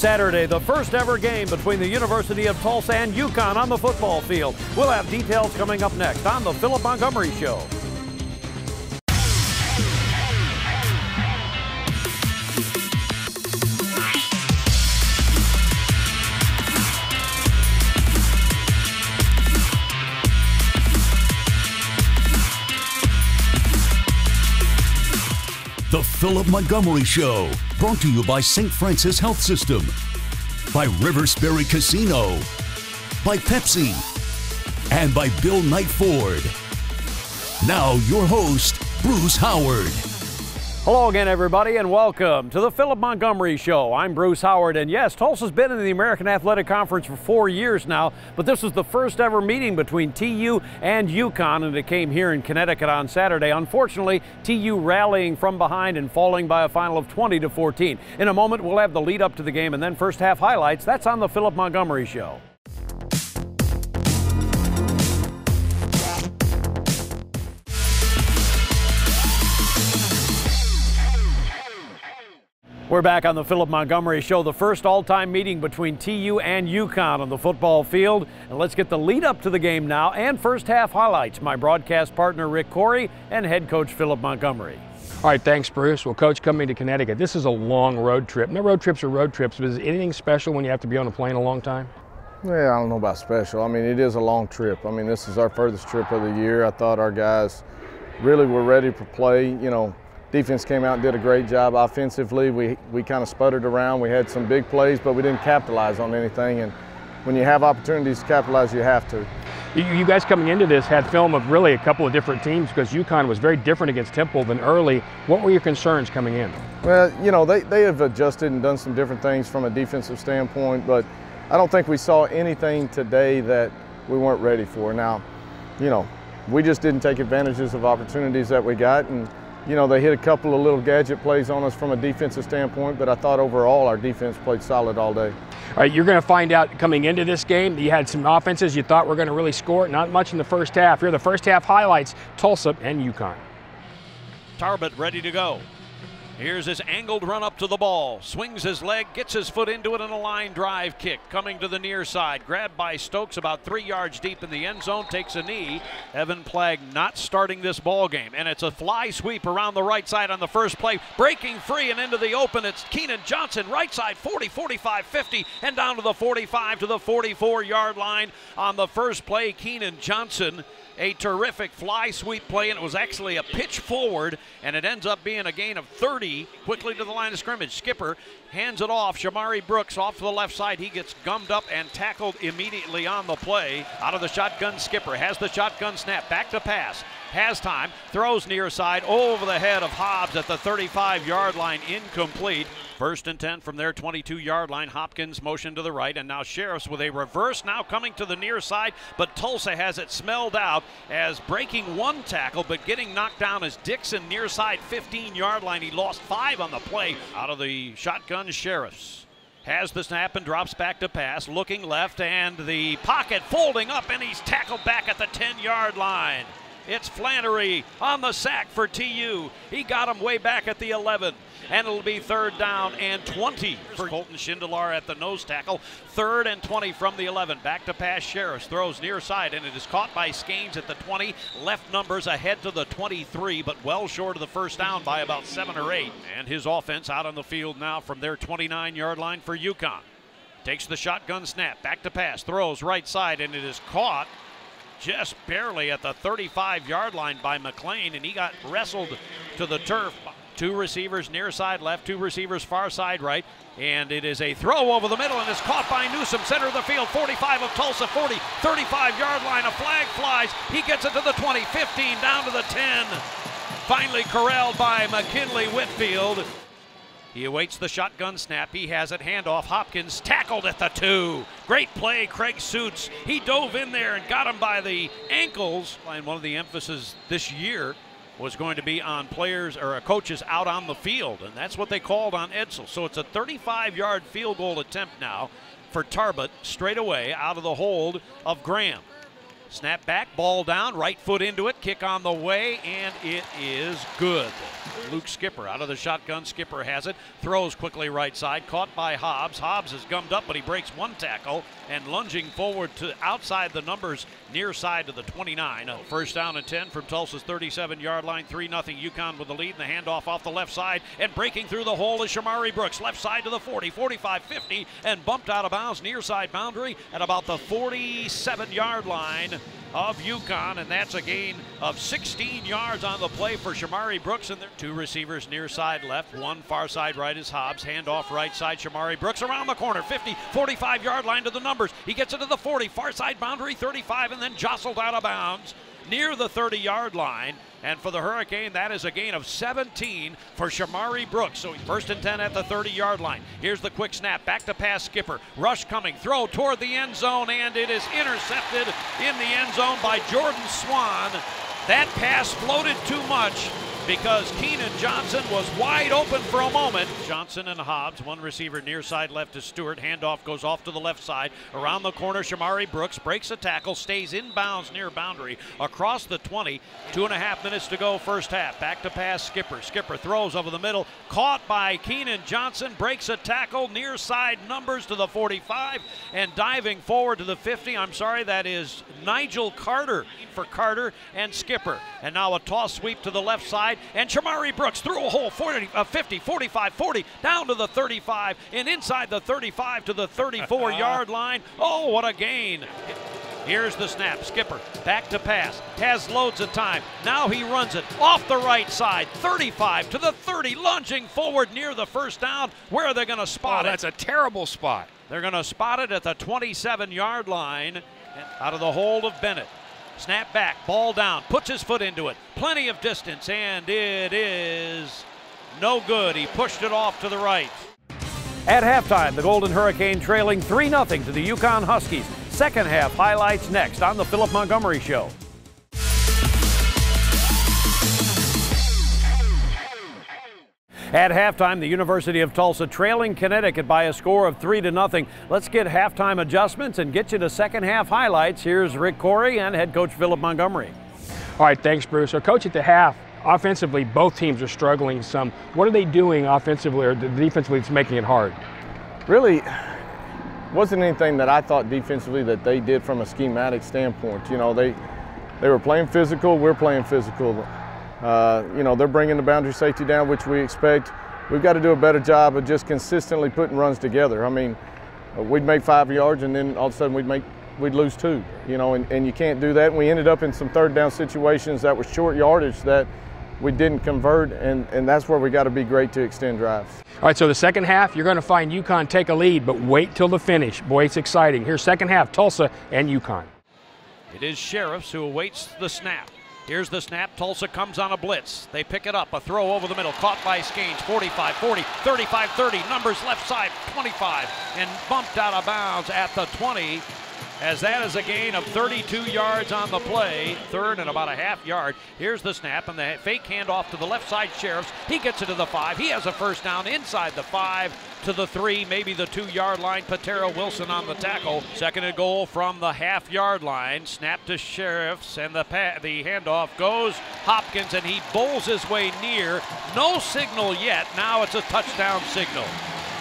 Saturday, the first ever game between the University of Tulsa and UConn on the football field. We'll have details coming up next on the Philip Montgomery Show. The Philip Montgomery Show, brought to you by St. Francis Health System, by River Sperry Casino, by Pepsi, and by Bill Knight Ford. Now your host, Bruce Howard. Hello again, everybody, and welcome to the Philip Montgomery Show. I'm Bruce Howard, and yes, Tulsa's been in the American Athletic Conference for 4 years now, but this was the first ever meeting between TU and UConn, and it came here in Connecticut on Saturday. Unfortunately, TU rallying from behind and falling by a final of 20-14. In a moment, we'll have the lead up to the game and then first half highlights. That's on the Philip Montgomery Show. We're back on the Philip Montgomery Show, the first all-time meeting between TU and UConn on the football field. And let's get the lead up to the game now and first half highlights. My broadcast partner, Rick Corey, and head coach Philip Montgomery. All right, thanks, Bruce. Well, Coach, coming to Connecticut, this is a long road trip. No, road trips are road trips, but is anything special when you have to be on a plane a long time? Yeah, I don't know about special. I mean, it is a long trip. I mean, this is our furthest trip of the year. I thought our guys really were ready to play. You know, defense came out and did a great job offensively. We kind of sputtered around. We had some big plays, but we didn't capitalize on anything. And when you have opportunities to capitalize, you have to. You guys coming into this had film of really a couple of different teams because UConn was very different against Temple than early. What were your concerns coming in? Well, you know, they have adjusted and done some different things from a defensive standpoint, but I don't think we saw anything today that we weren't ready for. Now, you know, we just didn't take advantages of opportunities that we got, and you know, they hit a couple of little gadget plays on us from a defensive standpoint, but I thought overall our defense played solid all day. All right, you're going to find out coming into this game, you had some offenses you thought were going to really score, not much in the first half. Here are the first half highlights, Tulsa and UConn. Tarbett ready to go. Here's his angled run up to the ball. Swings his leg, gets his foot into it, and a line drive kick coming to the near side. Grabbed by Stokes about 3 yards deep in the end zone, takes a knee. Evan Plagg not starting this ball game. And it's a fly sweep around the right side on the first play. Breaking free and into the open, it's Keenan Johnson, right side 40, 45, 50, and down to the 45 to the 44-yard line on the first play. Keenan Johnson, a terrific fly sweep play, and it was actually a pitch forward, and it ends up being a gain of 30 quickly to the line of scrimmage. Skipper hands it off. Shamari Brooks off to the left side. He gets gummed up and tackled immediately on the play. Out of the shotgun, Skipper has the shotgun snap. Back to pass. Has time. Throws near side over the head of Hobbs at the 35-yard line. Incomplete. First and 10 from their 22-yard line. Hopkins motion to the right, and now Sheriffs with a reverse now coming to the near side, but Tulsa has it smelled out as breaking one tackle, but getting knocked down as Dixon near side 15-yard line. He lost 5 on the play. Out of the shotgun, Sheriffs has the snap and drops back to pass, looking left, and the pocket folding up, and he's tackled back at the 10-yard line. It's Flannery on the sack for TU. He got him way back at the 11. And it'll be 3rd down and 20 for Colton Schindler at the nose tackle. 3rd and 20 from the 11. Back to pass, Sheriffs throws near side, and it is caught by Skeens at the 20. Left numbers ahead to the 23, but well short of the first down by about 7 or 8. And his offense out on the field now from their 29-yard line for UConn. Takes the shotgun snap, back to pass, throws right side, and it is caught just barely at the 35-yard line by McLean, and he got wrestled to the turf. 2 receivers near side left, 2 receivers far side right, and it is a throw over the middle, and is caught by Newsom, center of the field, 45 of Tulsa, 40, 35-yard line, a flag flies, he gets it to the 20, 15, down to the 10, finally corralled by McKinley Whitfield. He awaits the shotgun snap. He has it. Handoff. Hopkins tackled at the 2. Great play, Craig Suits. He dove in there and got him by the ankles. And one of the emphasis this year was going to be on players or coaches out on the field, and that's what they called on Edsel. So it's a 35-yard field goal attempt now for Tarbett, straight away out of the hold of Graham. Snap back, ball down, right foot into it, kick on the way, and it is good. Luke Skipper out of the shotgun. Skipper has it, throws quickly right side, caught by Hobbs. Hobbs is gummed up, but he breaks one tackle and lunging forward to outside the numbers, near side to the 29. First down and 10 from Tulsa's 37-yard line. 3-0 UConn with the lead, and the handoff off the left side, and breaking through the hole is Shamari Brooks. Left side to the 40, 45, 50, and bumped out of bounds near side boundary at about the 47-yard line of UConn, and that's a gain of 16 yards on the play for Shamari Brooks. And there two receivers near side left, one far side right is Hobbs. Handoff right side, Shamari Brooks around the corner, 50, 45-yard line to the numbers. He gets it to the 40, far side boundary, 35, and then jostled out of bounds near the 30-yard line. And for the Hurricane, that is a gain of 17 for Shamari Brooks. So first and 10 at the 30-yard line. Here's the quick snap, back to pass Skipper. Rush coming, throw toward the end zone, and it is intercepted in the end zone by Jordan Swan. That pass floated too much because Keenan Johnson was wide open for a moment. Johnson and Hobbs, one receiver near side left is Stewart. Handoff goes off to the left side. Around the corner, Shamari Brooks breaks a tackle, stays in bounds near boundary, across the 20. 2.5 minutes to go first half. Back to pass Skipper. Skipper throws over the middle, caught by Keenan Johnson, breaks a tackle, near side numbers to the 45, and diving forward to the 50. I'm sorry, that is Nigel Carter for Carter and Skipper. And now a toss sweep to the left side, and Shamari Brooks through a hole, 50, 45, 40, down to the 35, and inside the 35 to the 34-yard line. Oh, what a gain. Here's the snap. Skipper back to pass. Has loads of time. Now he runs it off the right side. 35 to the 30, lunging forward near the first down. Where are they going to spot it? That's a terrible spot. They're going to spot it at the 27-yard line, out of the hold of Bennett. Snap back, ball down, puts his foot into it. Plenty of distance, and it is no good. He pushed it off to the right. At halftime, the Golden Hurricane trailing 3-0 to the UConn Huskies. Second half highlights next on the Philip Montgomery Show. At halftime, the University of Tulsa trailing Connecticut by a score of 3-0. Let's get halftime adjustments and get you to second half highlights. Here's Rick Corey and head coach Philip Montgomery. All right, thanks, Bruce. So, Coach, at the half, offensively, both teams are struggling some. What are they doing offensively or defensively that's making it hard? Really, wasn't anything that I thought defensively that they did from a schematic standpoint. You know, they were playing physical, we're playing physical. You know, they're bringing the boundary safety down, which we expect. We've got to do a better job of just consistently putting runs together. I mean, we'd make 5 yards and then all of a sudden we'd lose 2, you know, and you can't do that. And we ended up in some third down situations that were short yardage that we didn't convert, and that's where we got to be great to extend drives. All right, so the second half, you're going to find UConn take a lead, but wait till the finish. Boy, it's exciting. Here's second half, Tulsa and UConn. It is Sheriffs who awaits the snap. Here's the snap. Tulsa comes on a blitz. They pick it up. A throw over the middle. Caught by Scanes. 45, 40, 35, 30. Numbers left side. 25. And bumped out of bounds at the 20. As that is a gain of 32 yards on the play. Third and about a half yard. Here's the snap and the fake handoff to the left side Sheriffs. He gets it to the 5. He has a first down inside the 5 to the 3, maybe the 2-yard line. Patera Wilson on the tackle. Second and goal from the half-yard line. Snap to Sheriffs, and the handoff goes Hopkins, and he bowls his way near. No signal yet. Now it's a touchdown signal.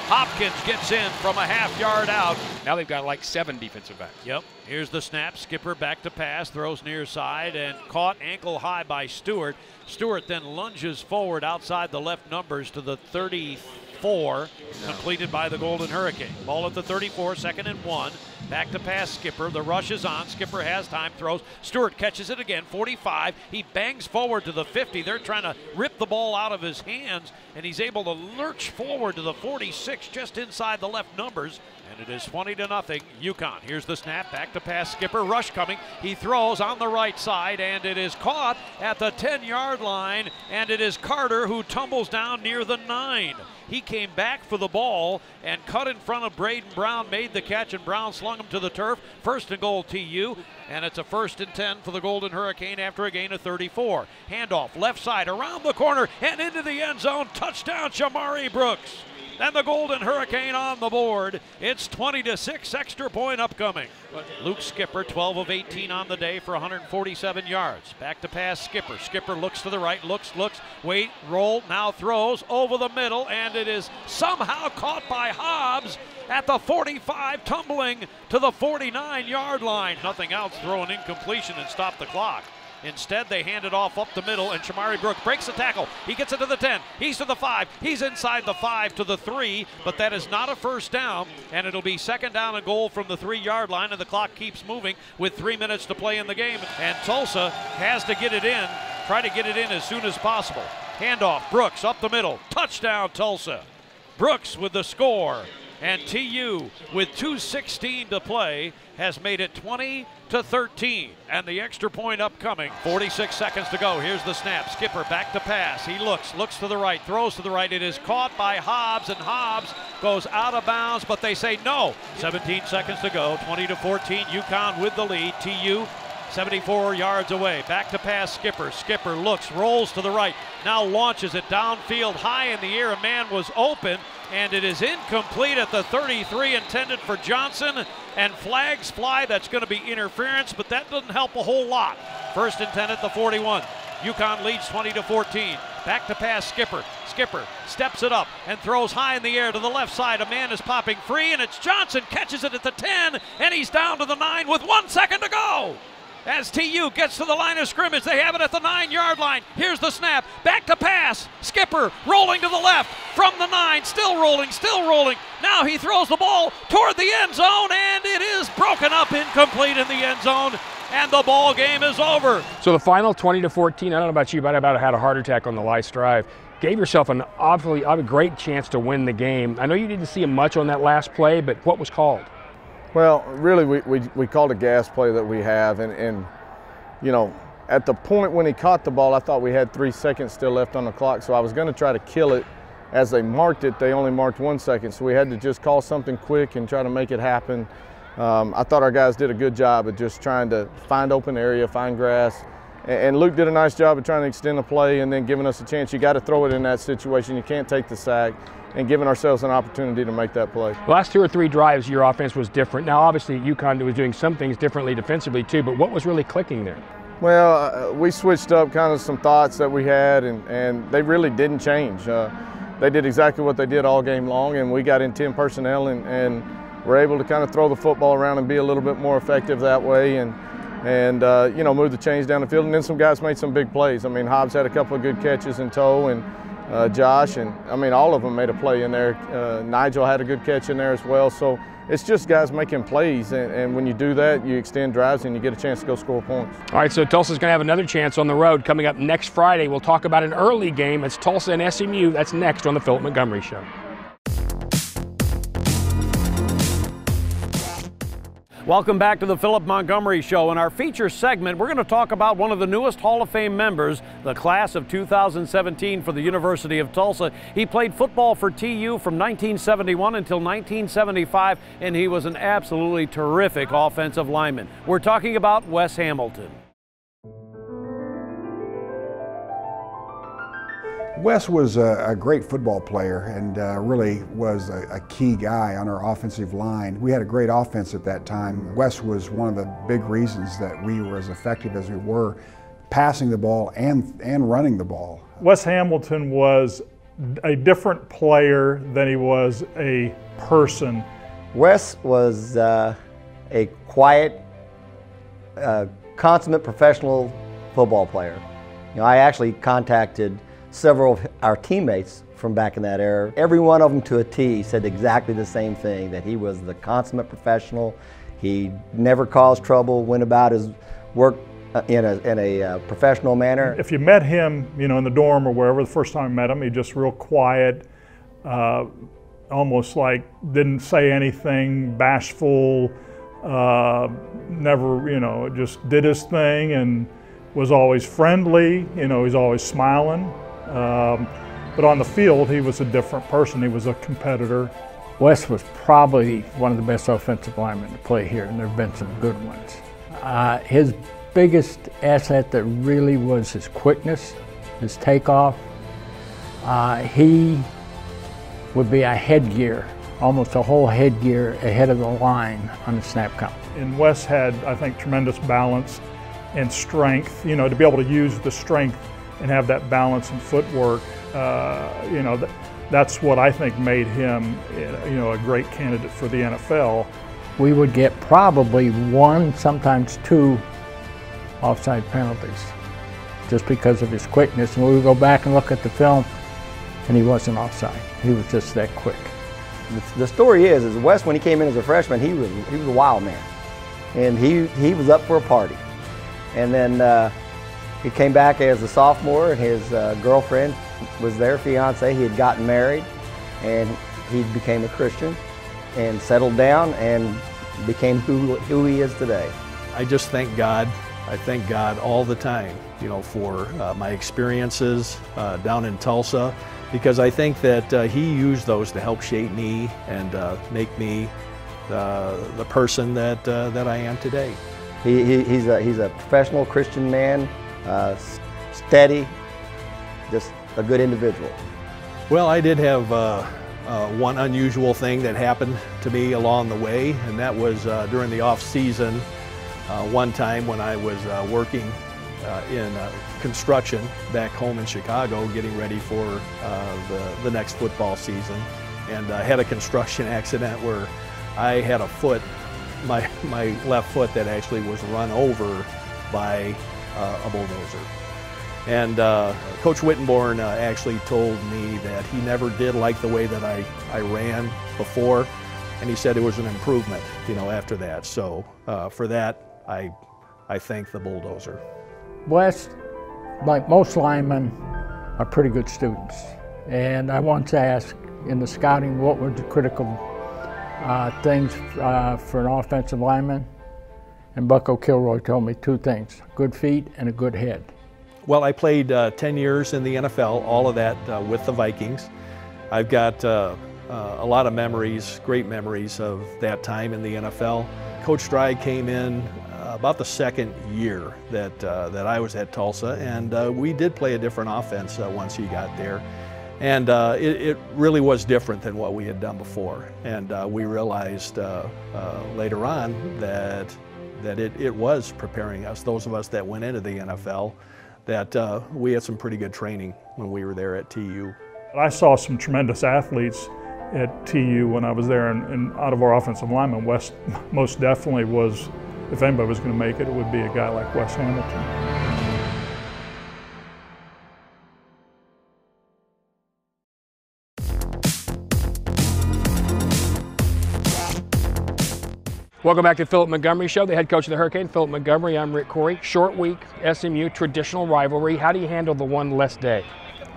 Hopkins gets in from a half yard out. Now they've got like 7 defensive backs. Yep. Here's the snap. Skipper back to pass, throws near side, and caught ankle high by Stewart. Stewart then lunges forward outside the left numbers to the 34, completed by the Golden Hurricane. Ball at the 34, second and 1. Back to pass Skipper. The rush is on. Skipper has time, throws. Stewart catches it again, 45. He bangs forward to the 50. They're trying to rip the ball out of his hands, and he's able to lurch forward to the 46, just inside the left numbers. And it is 20-0 UConn. Here's the snap. Back to pass Skipper. Rush coming. He throws on the right side, and it is caught at the 10-yard line, and it is Carter who tumbles down near the 9. He came back for the ball and cut in front of Braden Brown, made the catch, and Brown slung him to the turf. First and goal TU, and it's a 1st and 10 for the Golden Hurricane after a gain of 34. Handoff left side around the corner and into the end zone. Touchdown Shamari Brooks. and the Golden Hurricane on the board. It's 20-6, extra point upcoming. Luke Skipper, 12 of 18 on the day for 147 yards. Back to pass Skipper. Skipper looks to the right, looks, wait, roll, now throws over the middle, and it is somehow caught by Hobbs at the 45, tumbling to the 49-yard line. Nothing else, throw an incompletion and stop the clock. Instead, they hand it off up the middle, and Shamari Brooks breaks the tackle. He gets it to the 10. He's to the 5. He's inside the 5 to the 3, but that is not a first down, and it'll be second down and goal from the 3-yard line, and the clock keeps moving with 3 minutes to play in the game, and Tulsa has to get it in, try to get it in as soon as possible. Handoff, Brooks up the middle. Touchdown, Tulsa. Brooks with the score, and TU with 2:16 to play has made it 20-13, and the extra point upcoming. 46 seconds to go. Here's the snap. Skipper back to pass. He looks to the right, throws to the right. It is caught by Hobbs, and Hobbs goes out of bounds, but they say no. 17 seconds to go. 20-14. UConn with the lead. TU 74 yards away. Back to pass Skipper. Skipper looks, rolls to the right, now launches it downfield high in the air. A man was open, and it is incomplete at the 33, intended for Johnson, and flags fly. That's going to be interference, but that doesn't help a whole lot. First and 10 at the 41. UConn leads 20-14. Back to pass Skipper. Skipper steps it up and throws high in the air to the left side. A man is popping free, and it's Johnson, catches it at the 10, and he's down to the 9 with 1 second to go. As TU gets to the line of scrimmage, they have it at the 9-yard line. Here's the snap, back to pass. Skipper rolling to the left from the 9, still rolling. Now he throws the ball toward the end zone, and it is broken up, incomplete in the end zone, and the ball game is over. So the final 20-14, I don't know about you, but I about had a heart attack on the last drive. Gave yourself an obviously a great chance to win the game. I know you didn't see much on that last play, but what was called? Well, really, we called a gas play that we have, and you know, at the point when he caught the ball, I thought we had 3 seconds still left on the clock, so I was going to try to kill it. As they marked it, they only marked 1 second, so we had to just call something quick and try to make it happen. I thought our guys did a good job of just trying to find open area, find grass, and Luke did a nice job of trying to extend the play and then giving us a chance. You got to throw it in that situation. You can't take the sack, and giving ourselves an opportunity to make that play. The last 2 or 3 drives, your offense was different. Now, obviously, UConn was doing some things differently defensively too, but what was really clicking there? Well, we switched up kind of some thoughts that we had, and they really didn't change. They did exactly what they did all game long, and we got in 10 personnel and were able to kind of throw the football around and be a little bit more effective that way, and you know, move the chains down the field. And then some guys made some big plays. I mean, Hobbs had a couple of good catches in tow, and Josh, and I mean, all of them made a play in there. Nigel had a good catch in there as well. So it's just guys making plays, and when you do that, you extend drives and you get a chance to go score points. All right, so Tulsa's going to have another chance on the road coming up next Friday. We'll talk about an early game. It's Tulsa and SMU. That's next on the Philip Montgomery Show. Welcome back to the Philip Montgomery Show. In our feature segment, we're going to talk about one of the newest Hall of Fame members, the class of 2017 for the University of Tulsa. He played football for TU from 1971 until 1975, and he was an absolutely terrific offensive lineman. We're talking about Wes Hamilton. Wes was a great football player and really was a key guy on our offensive line. We had a great offense at that time. Wes was one of the big reasons that we were as effective as we were, passing the ball and running the ball. Wes Hamilton was a different player than he was a person. Wes was a quiet, consummate professional football player. You know, I actually contacted several of our teammates from back in that era. Every one of them to a T said exactly the same thing, that he was the consummate professional. He never caused trouble, went about his work in a professional manner. If you met him, you know, in the dorm or wherever the first time you met him, he just real quiet, almost like didn't say anything, bashful, never, you know, just did his thing and was always friendly, you know, he's always smiling. But on the field, he was a different person. He was a competitor. Wes was probably one of the best offensive linemen to play here, and there have been some good ones. His biggest asset that really was his quickness, his takeoff. He would be a headgear, almost a whole headgear ahead of the line on the snap count. And Wes had, I think, tremendous balance and strength, you know, to be able to use the strength and have that balance and footwork, you know, that's what I think made him, you know, a great candidate for the NFL. We would get probably 1, sometimes 2 offside penalties just because of his quickness. And we would go back and look at the film and he wasn't offside. He was just that quick. The story is Wes, when he came in as a freshman, he was a wild man. And he was up for a party. And then he came back as a sophomore, and his girlfriend was their fiance. He had gotten married, and he became a Christian and settled down and became who he is today. I just thank God. I thank God all the time, you know, for my experiences down in Tulsa, because I think that he used those to help shape me and make me the person that I am today. He's a professional Christian man, steady, just a good individual. Well, I did have one unusual thing that happened to me along the way, and that was during the off season. One time when I was working in construction back home in Chicago, getting ready for the next football season, and I had a construction accident where I had a foot, my left foot, that actually was run over by a bulldozer. And Coach Wittenborn actually told me that he never did like the way that I ran before, and he said it was an improvement, you know, after that. So for that, I thank the bulldozer. Wes, like most linemen, are pretty good students. And I once asked in the scouting what were the critical things for an offensive lineman, and Bucko Kilroy told me 2 things: good feet and a good head. Well, I played 10 years in the NFL, all of that with the Vikings. I've got a lot of memories, great memories of that time in the NFL. Coach Stride came in about the second year that I was at Tulsa, and we did play a different offense once he got there. And it really was different than what we had done before. And we realized later on that it was preparing us, those of us that went into the NFL, that we had some pretty good training when we were there at TU. I saw some tremendous athletes at TU when I was there, and out of our offensive linemen, Wes most definitely was, if anybody was going to make it, it would be a guy like Wes Hamilton. Welcome back to Philip Montgomery Show, the head coach of the Hurricane, Philip Montgomery. I'm Rick Corey. Short week, SMU, traditional rivalry. How do you handle the one less day?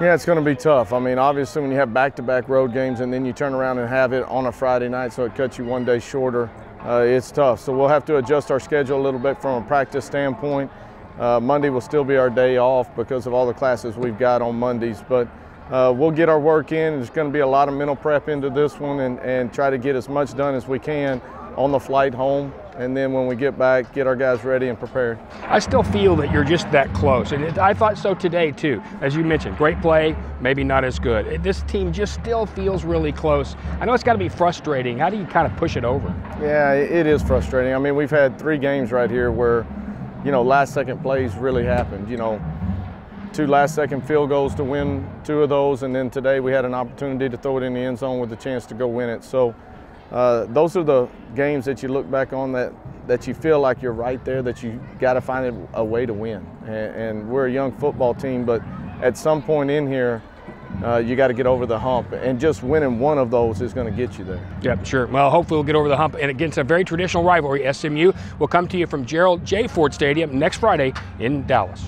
Yeah, it's going to be tough. I mean, obviously when you have back-to-back road games and then you turn around and have it on a Friday night, so it cuts you one day shorter, it's tough. So we'll have to adjust our schedule a little bit from a practice standpoint. Monday will still be our day off because of all the classes we've got on Mondays, but we'll get our work in. There's going to be a lot of mental prep into this one and try to get as much done as we can on the flight home, and then when we get back, get our guys ready and prepared. I still feel that you're just that close, and I thought so today too. As you mentioned, great play, maybe not as good. This team just still feels really close. I know it's got to be frustrating. How do you kind of push it over? Yeah, it is frustrating. I mean, we've had 3 games right here where, you know, last-second plays really happened. You know, 2 last-second field goals to win 2 of those, and then today we had an opportunity to throw it in the end zone with a chance to go win it. So those are the games that you look back on that you feel like you're right there, that you got to find a way to win. And we're a young football team, but at some point in here, you got to get over the hump, and just winning one of those is going to get you there. Yep, sure. Well, hopefully we'll get over the hump. And against a very traditional rivalry, SMU will come to you from Gerald J. Ford Stadium next Friday in Dallas.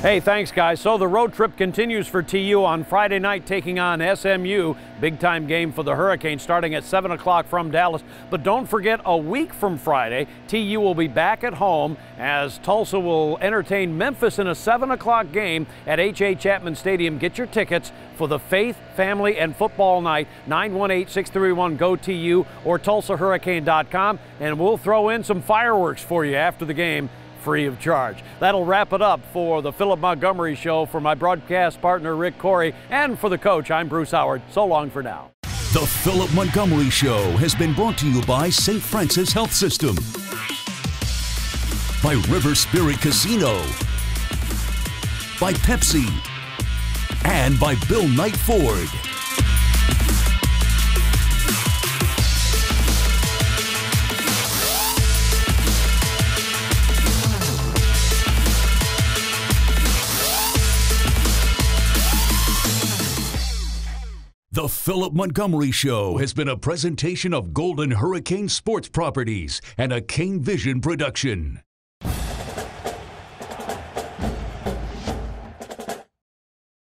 Hey, thanks, guys. So the road trip continues for TU on Friday night, taking on SMU. Big-time game for the Hurricanes starting at 7 o'clock from Dallas. But don't forget, a week from Friday, TU will be back at home as Tulsa will entertain Memphis in a 7 o'clock game at H.A. Chapman Stadium. Get your tickets for the Faith, Family, and Football Night, 918-631-GO-TU or TulsaHurricane.com, and we'll throw in some fireworks for you after the game, free of charge. That'll wrap it up for the Philip Montgomery Show. For my broadcast partner, Rick Corey, and for the coach, I'm Bruce Howard. So long for now. The Philip Montgomery Show has been brought to you by St. Francis Health System, by River Spirit Casino, by Pepsi, and by Bill Knight Ford. The Philip Montgomery Show has been a presentation of Golden Hurricane Sports Properties and a Kane Vision production.